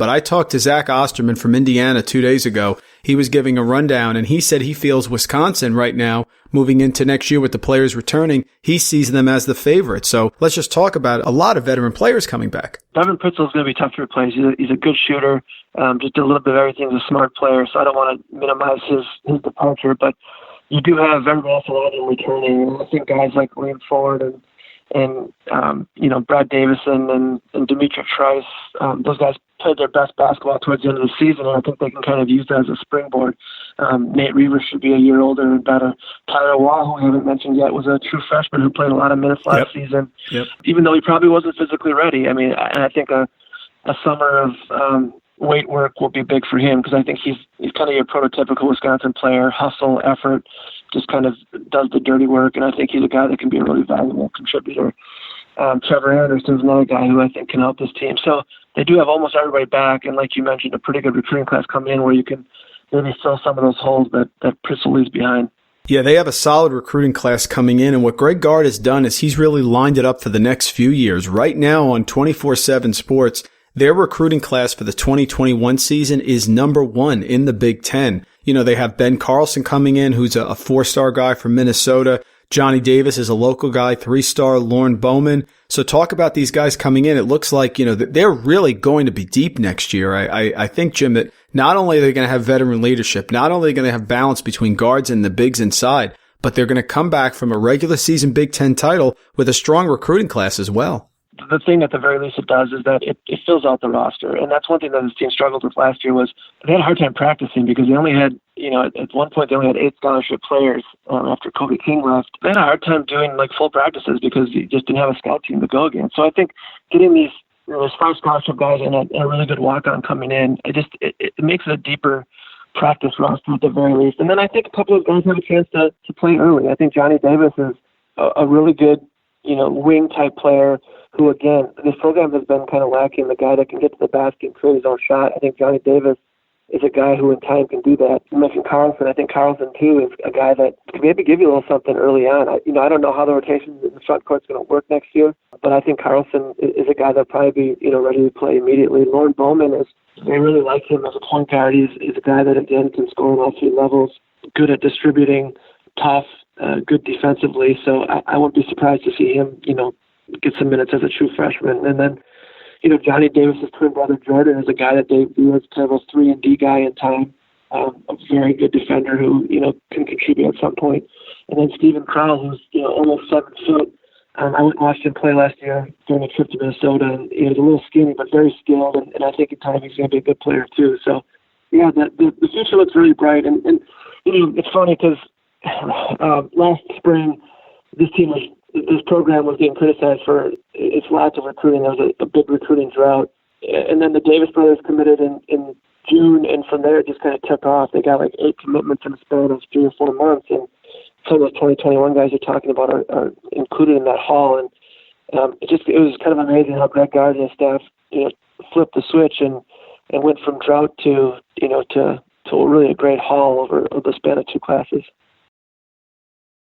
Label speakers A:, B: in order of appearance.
A: but I talked to Zach Osterman from Indiana 2 days ago. He was giving a rundown, and he said he feels Wisconsin right now, moving into next year with the players returning, he sees them as the favorite. So let's just talk about a lot of veteran players coming back.
B: Devin Pritzel is going to be tough to replace. He's a good shooter, just did a little bit of everything. He's a smart player, so I don't want to minimize his departure, but you do have everybody else around him returning. And I think guys like Liam Ford and Brad Davison and Dimitri Trice, those guys played their best basketball towards the end of the season, and I think they can kind of use that as a springboard. Nate Reaver should be a year older and better. Tyler Waugh, who I haven't mentioned yet, was a true freshman who played a lot of minutes last season, even though he probably wasn't physically ready. I mean, and I think a summer of weight work will be big for him, because I think he's kind of your prototypical Wisconsin player, hustle, effort, just kind of does the dirty work, and I think he's a guy that can be a really valuable contributor. Trevor Anderson is another guy who I think can help this team. So they do have almost everybody back, and like you mentioned, a pretty good recruiting class coming in where you can maybe fill some of those holes that Pritzel leaves behind.
A: Yeah, they have a solid recruiting class coming in, and what Greg Gard has done is he's really lined it up for the next few years. Right now on 24/7 Sports, their recruiting class for the 2021 season is number 1 in the Big Ten. You know, they have Ben Carlson coming in, who's a 4-star guy from Minnesota. Johnny Davis is a local guy, 3-star, Lauren Bowman. So talk about these guys coming in. It looks like, you know, that they're really going to be deep next year. I think, Jim, that not only are they going to have veteran leadership, not only are they going to have balance between guards and the bigs inside, but they're going to come back from a regular season Big Ten title with a strong recruiting class as well.
B: The thing at the very least it does is that it fills out the roster. And that's one thing that this team struggled with last year was they had a hard time practicing because they only had, at one point they only had 8 scholarship players after Kobe King left. They had a hard time doing like full practices because you just didn't have a scout team to go against. So I think getting these, there's 5 scholarship guys and a really good walk-on coming in, it makes it a deeper practice roster at the very least. And then I think a couple of guys have a chance to play early. I think Johnny Davis is a really good, wing-type player who, again, this program has been kind of lacking the guy that can get to the basket and create his own shot. I think Johnny Davis is a guy who in time can do that. You mentioned Carlson. I think Carlson, too, is a guy that can maybe give you a little something early on. I don't know how the rotation in the front court is going to work next year, but I think Carlson is a guy that will probably be, ready to play immediately. Lauren Bowman they really like him as a point guard. He's a guy that, again, can score on all 3 levels, good at distributing, tough, good defensively. So I wouldn't be surprised to see him, get some minutes as a true freshman. And then, Johnny Davis's twin brother Jordan is a guy that they view as kind of a 3-and-D guy in time, a very good defender who, can contribute at some point. And then Stephen Crowell, who's, almost 7 foot. I went and watched him play last year during a trip to Minnesota, and he was a little skinny but very skilled, and I think in time he's going to be a good player too. So, yeah, the future looks really bright. And it's funny because last spring this program was being criticized for its lack of recruiting. There was a big recruiting drought. And then the Davis brothers committed in June, and from there it just kind of took off. They got like 8 commitments in the span of 3 or 4 months, and some of those 2021 guys you're talking about are included in that haul. And it was kind of amazing how Greg Gard and his staff flipped the switch and went from drought to really a great haul over the span of 2 classes.